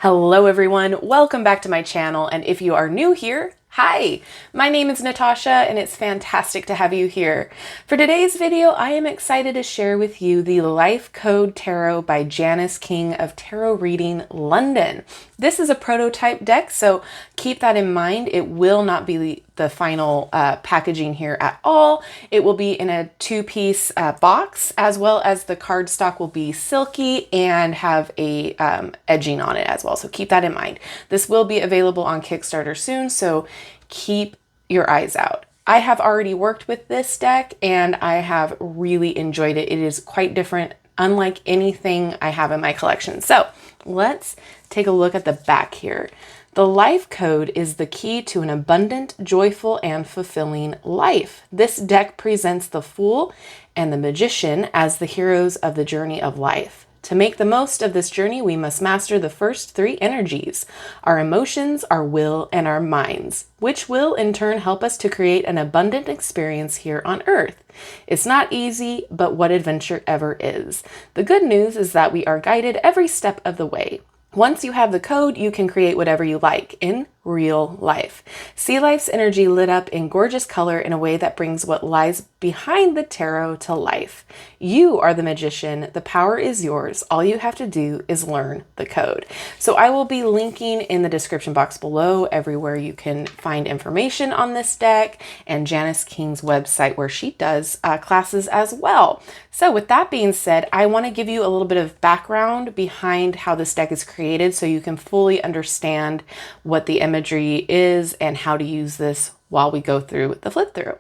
Hello everyone, welcome back to my channel, and if you are new here, hi! My name is Natasha and it's fantastic to have you here. For today's video, I am excited to share with you the Life Code Tarot by Janice King of Tarot Reading London. This is a prototype deck, so keep that in mind. It will not be the final packaging here at all. It will be in a two-piece box, as well as the cardstock will be silky and have a edging on it as well. So keep that in mind. This will be available on Kickstarter soon, so keep your eyes out. I have already worked with this deck and I have really enjoyed it. It is quite different, unlike anything I have in my collection. So let's take a look at the back here. The life code is the key to an abundant, joyful, and fulfilling life. This deck presents the Fool and the Magician as the heroes of the journey of life. To make the most of this journey, we must master the first three energies: our emotions, our will, and our minds, which will in turn help us to create an abundant experience here on Earth. It's not easy, but what adventure ever is. The good news is that we are guided every step of the way. Once you have the code, you can create whatever you like in real life. See life's energy lit up in gorgeous color in a way that brings what lies behind the tarot to life. You are the magician. The power is yours. All you have to do is learn the code. So I will be linking in the description box below everywhere you can find information on this deck and Janice King's website where she does classes as well. So with that being said, I want to give you a little bit of background behind how this deck is created so you can fully understand what the imagery is and how to use this while we go through the flip through.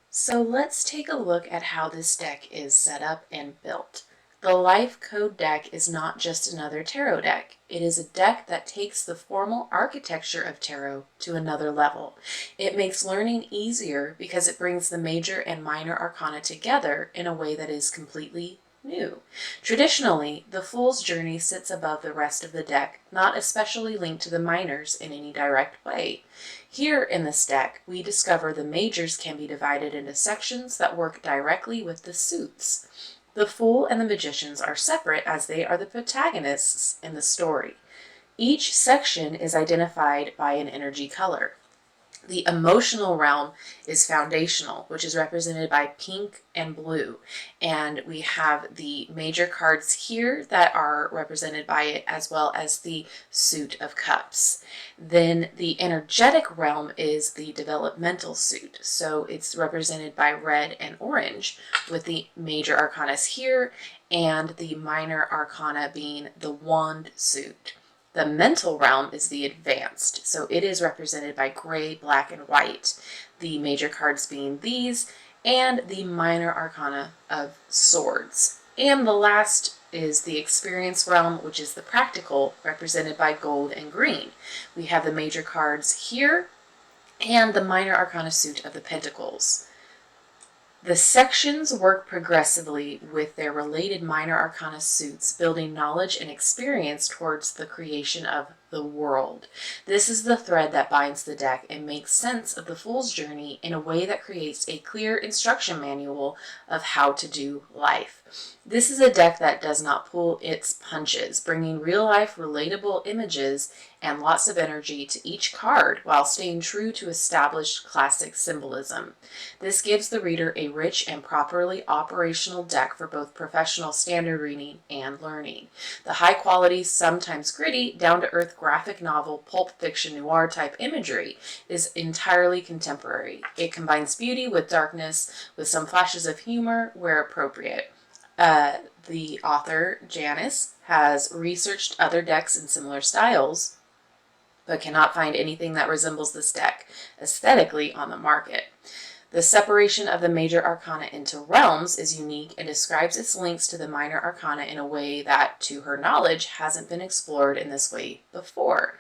So let's take a look at how this deck is set up and built. The Life Code deck is not just another tarot deck. It is a deck that takes the formal architecture of tarot to another level. It makes learning easier because it brings the major and minor arcana together in a way that is completely new. Traditionally, the Fool's journey sits above the rest of the deck, not especially linked to the minors in any direct way. Here in this deck, we discover the majors can be divided into sections that work directly with the suits. The Fool and the Magicians are separate as they are the protagonists in the story. Each section is identified by an energy color. The emotional realm is foundational, which is represented by pink and blue. And we have the major cards here that are represented by it, as well as the suit of cups. Then the energetic realm is the developmental suit. So it's represented by red and orange, with the major arcanas here and the minor arcana being the wand suit. The mental realm is the advanced, so it is represented by gray, black, and white, the major cards being these, and the minor arcana of swords. And the last is the experience realm, which is the practical, represented by gold and green. We have the major cards here, and the minor arcana suit of the pentacles. The sections work progressively with their related minor arcana suits, building knowledge and experience towards the creation of the world. This is the thread that binds the deck and makes sense of the Fool's journey in a way that creates a clear instruction manual of how to do life. This is a deck that does not pull its punches, bringing real-life relatable images and lots of energy to each card while staying true to established classic symbolism. This gives the reader a rich and properly operational deck for both professional standard reading and learning. The high-quality, sometimes gritty, down-to-earth graphic novel, pulp fiction, noir type imagery is entirely contemporary. It combines beauty with darkness, with some flashes of humor where appropriate. The author, Janice, has researched other decks in similar styles, but cannot find anything that resembles this deck aesthetically on the market. The separation of the major arcana into realms is unique and describes its links to the minor arcana in a way that, to her knowledge, hasn't been explored in this way before.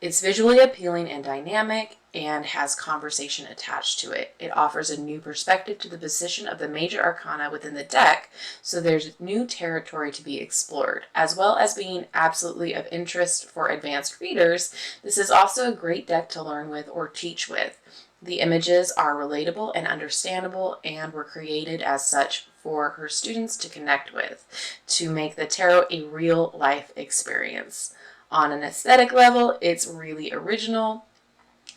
It's visually appealing and dynamic and has conversation attached to it. It offers a new perspective to the position of the major arcana within the deck, so there's new territory to be explored. As well as being absolutely of interest for advanced readers, this is also a great deck to learn with or teach with. The images are relatable and understandable and were created as such for her students to connect with, to make the tarot a real life experience. On an aesthetic level, it's really original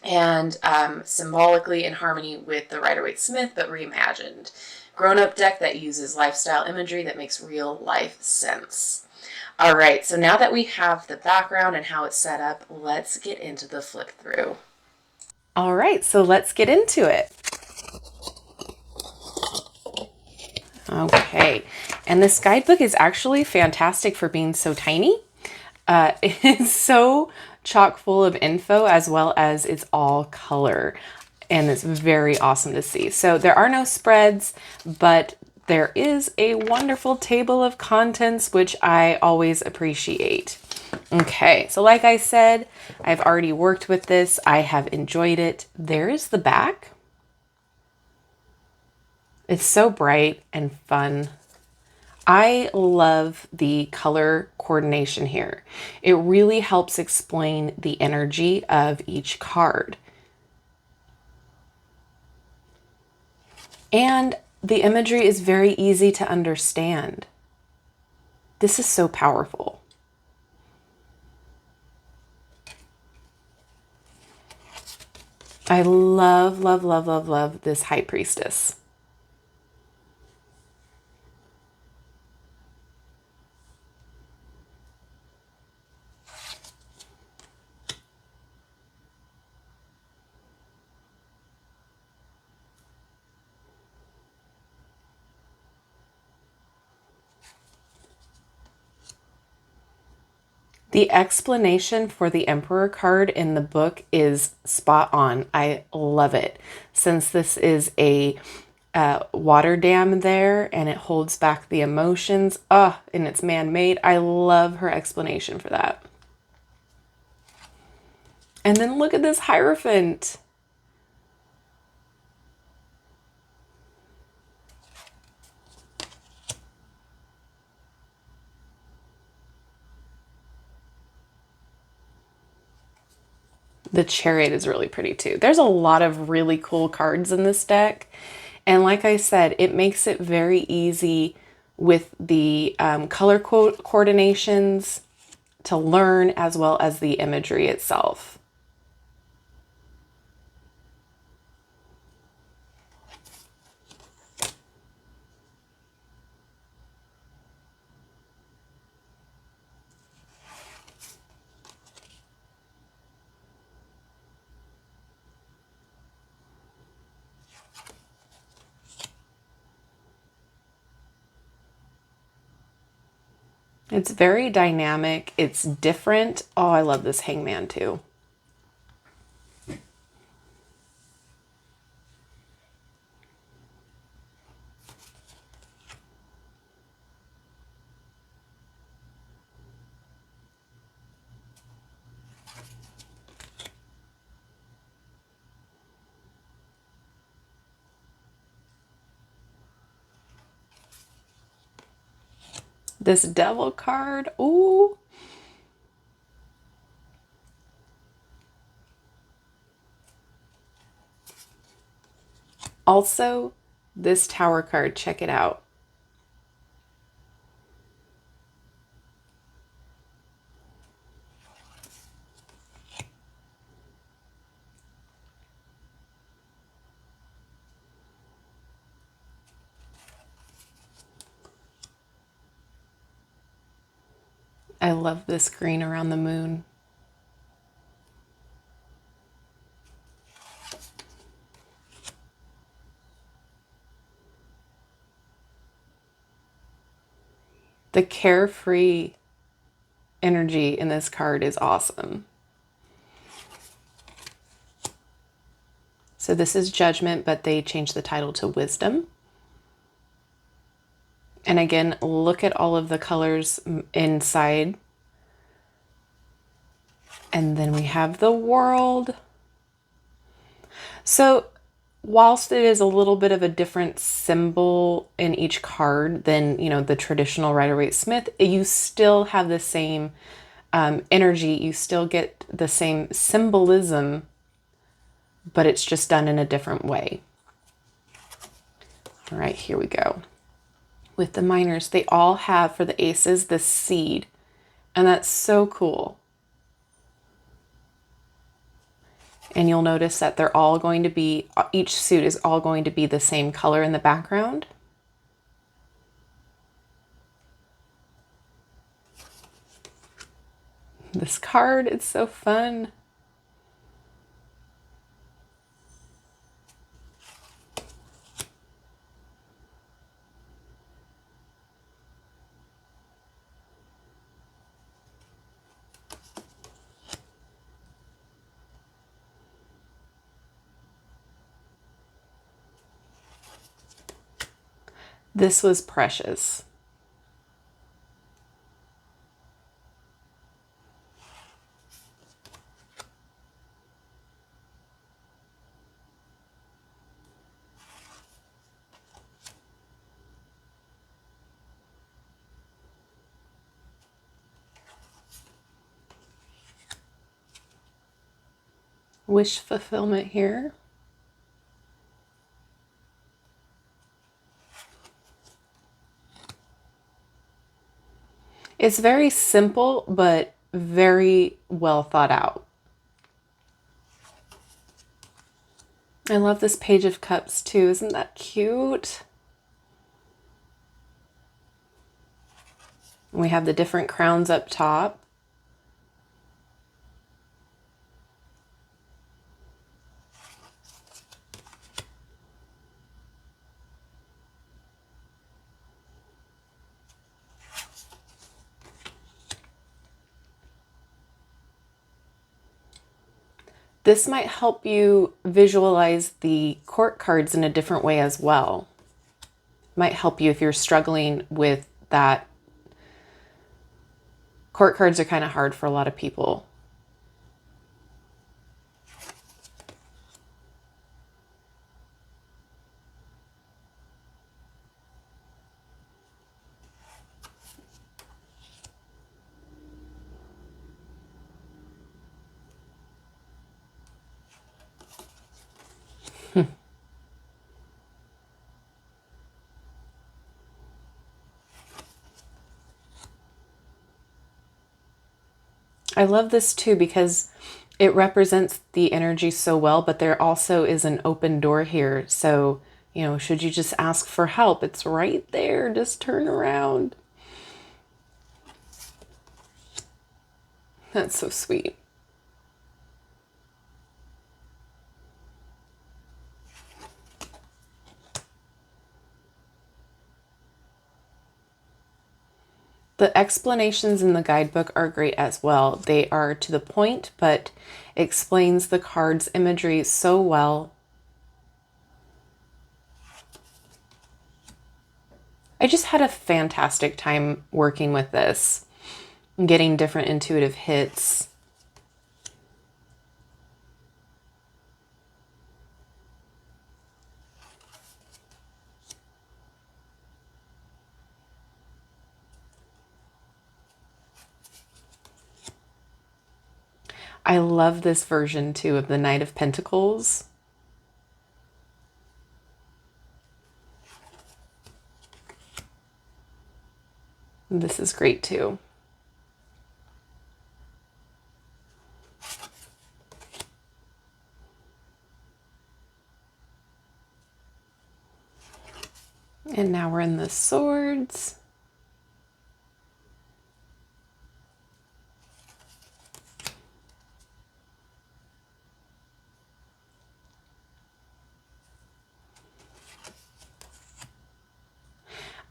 and symbolically in harmony with the Rider-Waite-Smith, but reimagined. Grown-up deck that uses lifestyle imagery that makes real life sense. All right, so now that we have the background and how it's set up, let's get into the flip through. All right, so let's get into it. Okay, and this guidebook is actually fantastic for being so tiny. It's so chock full of info, as well as it's all color, and it's very awesome to see. So there are no spreads, but there is a wonderful table of contents, which I always appreciate. Okay, so like I said, I've already worked with this. I have enjoyed it. There is the back. It's so bright and fun. I love the color coordination here. It really helps explain the energy of each card. And the imagery is very easy to understand. This is so powerful. I love, love, love, love, love this High Priestess. The explanation for the Emperor card in the book is spot on. I love it. Since this is a water dam there and it holds back the emotions, and it's man-made, I love her explanation for that. And then look at this Hierophant. The Chariot is really pretty too. There's a lot of really cool cards in this deck. And like I said, it makes it very easy with the color coordinations to learn, as well as the imagery itself. It's very dynamic. It's different. Oh, I love this Hangman too. This Devil card, ooh. Also, this Tower card, check it out. I love this green around the moon. The carefree energy in this card is awesome. So this is Judgment, but they changed the title to Wisdom. And again, look at all of the colors inside. And then we have the World. So whilst it is a little bit of a different symbol in each card than, you know, the traditional Rider-Waite-Smith, you still have the same energy. You still get the same symbolism, but it's just done in a different way. All right, here we go. With the minors, they all have, for the aces, this seed, and that's so cool. And you'll notice that they're all going to be, each suit is all going to be the same color in the background. This card, it's so fun. This was precious. Wish fulfillment here. It's very simple, but very well thought out. I love this Page of Cups too. Isn't that cute? We have the different crowns up top. This might help you visualize the court cards in a different way as well. Might help you if you're struggling with that. Court cards are kind of hard for a lot of people. I love this too because it represents the energy so well, but there also is an open door here. So, you know, should you just ask for help, it's right there. Just turn around. That's so sweet. The explanations in the guidebook are great as well. They are to the point, but explains the card's imagery so well. I just had a fantastic time working with this, getting different intuitive hits. I love this version too of the Knight of Pentacles. This is great too. And now we're in the swords.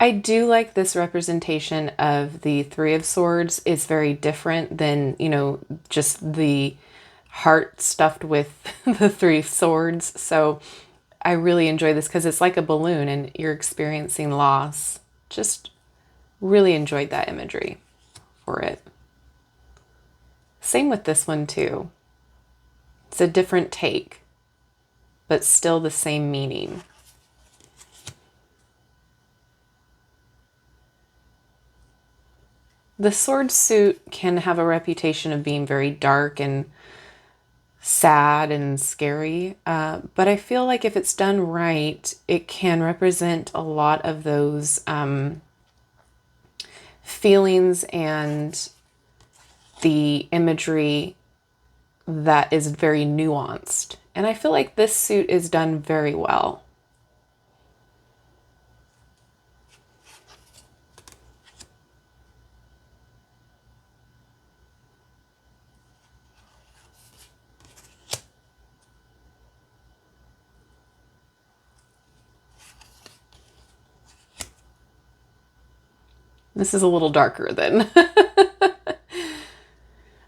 I do like this representation of the Three of Swords. It's very different than, you know, just the heart stuffed with the Three Swords. So I really enjoy this because it's like a balloon and you're experiencing loss. Just really enjoyed that imagery for it. Same with this one too. It's a different take, but still the same meaning. The sword suit can have a reputation of being very dark and sad and scary, but I feel like if it's done right, it can represent a lot of those feelings and the imagery that is very nuanced. And I feel like this suit is done very well. This is a little darker than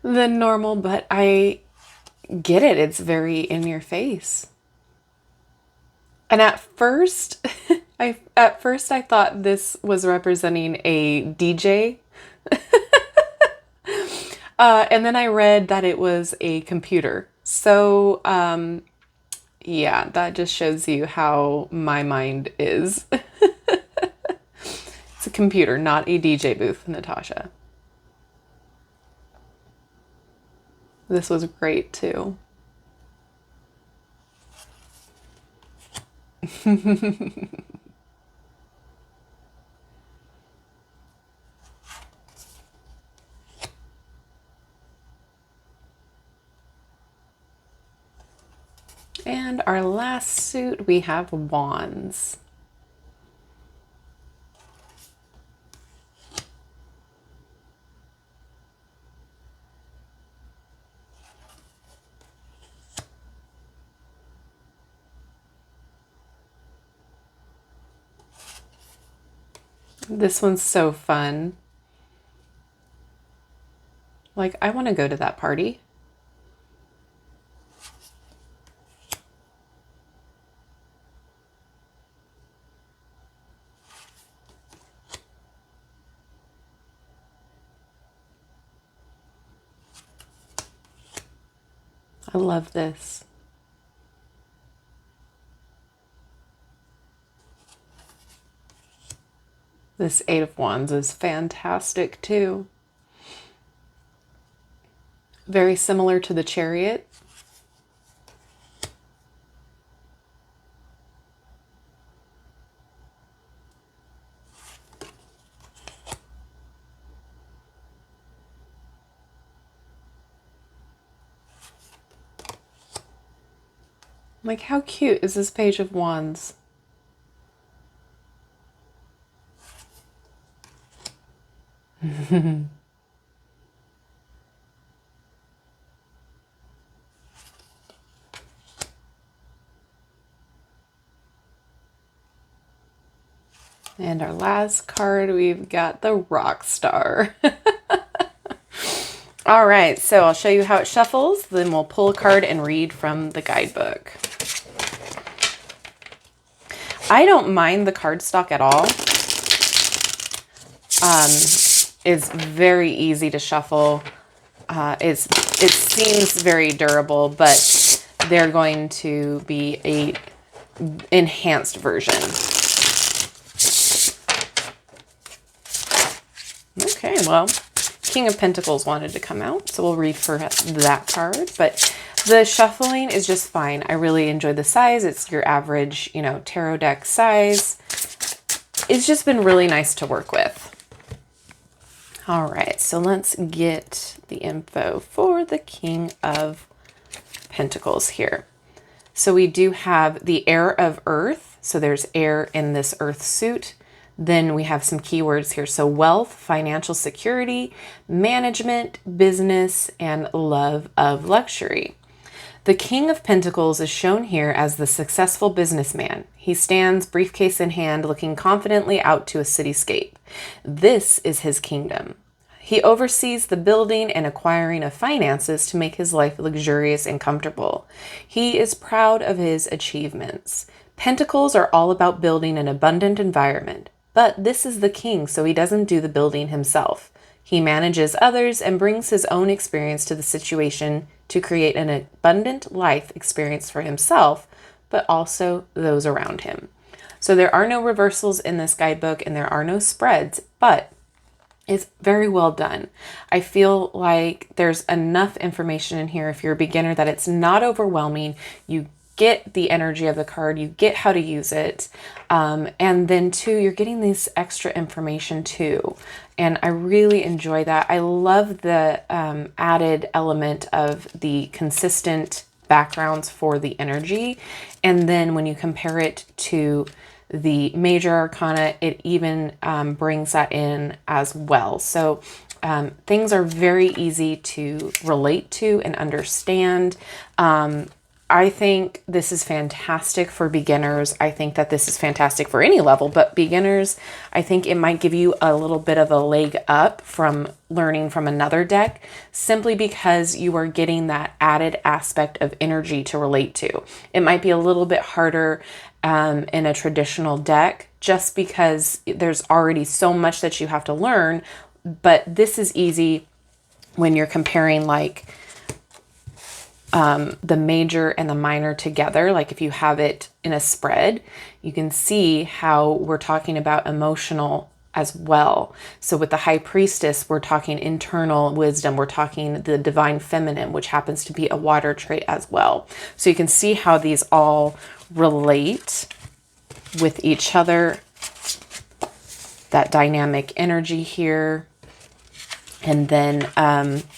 than normal, but I get it. It's very in your face. And at first, I thought this was representing a DJ. And then I read that it was a computer. So, yeah, that just shows you how my mind is. It's a computer, not a DJ booth, Natasha. This was great too. And our last suit, we have wands. This one's so fun. Like, I want to go to that party. I love this. This Eight of Wands is fantastic too. Very similar to the Chariot. Like, how cute is this Page of Wands? And our last card, we've got the Rock Star. All right, so I'll show you how it shuffles, then we'll pull a card and read from the guidebook. I don't mind the cardstock at all. It's very easy to shuffle. It seems very durable, but they're going to be a enhanced version. Okay, well, King of Pentacles wanted to come out, so we'll read for that card, but the shuffling is just fine. I really enjoy the size. It's your average, you know, tarot deck size. It's just been really nice to work with. All right, so let's get the info for the King of Pentacles here. So we do have the Heir of Earth. So there's air in this earth suit. Then we have some keywords here. So wealth, financial security, management, business, and love of luxury. The King of Pentacles is shown here as the successful businessman. He stands, briefcase in hand, looking confidently out to a cityscape. This is his kingdom. He oversees the building and acquiring of finances to make his life luxurious and comfortable. He is proud of his achievements. Pentacles are all about building an abundant environment, but this is the king, so he doesn't do the building himself. He manages others and brings his own experience to the situation to create an abundant life experience for himself, but also those around him. So there are no reversals in this guidebook and there are no spreads, but it's very well done. I feel like there's enough information in here if you're a beginner that it's not overwhelming. You get the energy of the card, you get how to use it, and then two, you're getting this extra information too. And I really enjoy that. I love the added element of the consistent backgrounds for the energy. And then when you compare it to the major arcana, it even brings that in as well. So things are very easy to relate to and understand. I think this is fantastic for beginners. I think that this is fantastic for any level, but beginners, I think it might give you a little bit of a leg up from learning from another deck, simply because you are getting that added aspect of energy to relate to. It might be a little bit harder in a traditional deck, just because there's already so much that you have to learn, but this is easy when you're comparing like the major and the minor together. Like if you have it in a spread, you can see how we're talking about emotional as well. So with the High Priestess, we're talking internal wisdom. We're talking the Divine Feminine, which happens to be a water trait as well. So you can see how these all relate with each other. That dynamic energy here. And then,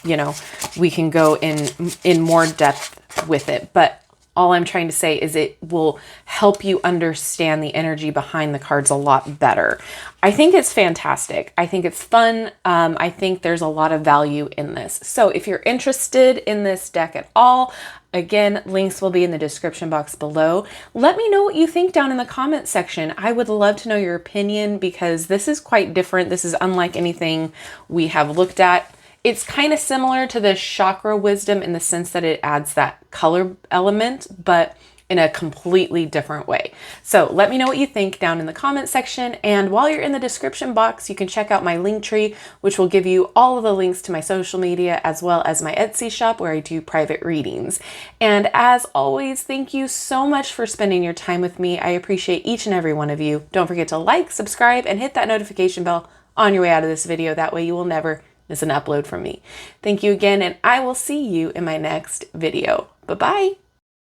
you know, we can go in more depth with it. But all I'm trying to say is it will help you understand the energy behind the cards a lot better. I think it's fantastic. I think it's fun. I think there's a lot of value in this. So if you're interested in this deck at all, again, links will be in the description box below. Let me know what you think down in the comment section. I would love to know your opinion, because this is quite different. This is unlike anything we have looked at. It's kind of similar to the chakra wisdom in the sense that it adds that color element, but in a completely different way. So let me know what you think down in the comment section. And while you're in the description box, you can check out my link tree, which will give you all of the links to my social media, as well as my Etsy shop where I do private readings. And as always, thank you so much for spending your time with me. I appreciate each and every one of you. Don't forget to like, subscribe, and hit that notification bell on your way out of this video. That way you will never miss an upload from me. Thank you again, and I will see you in my next video. Bye-bye.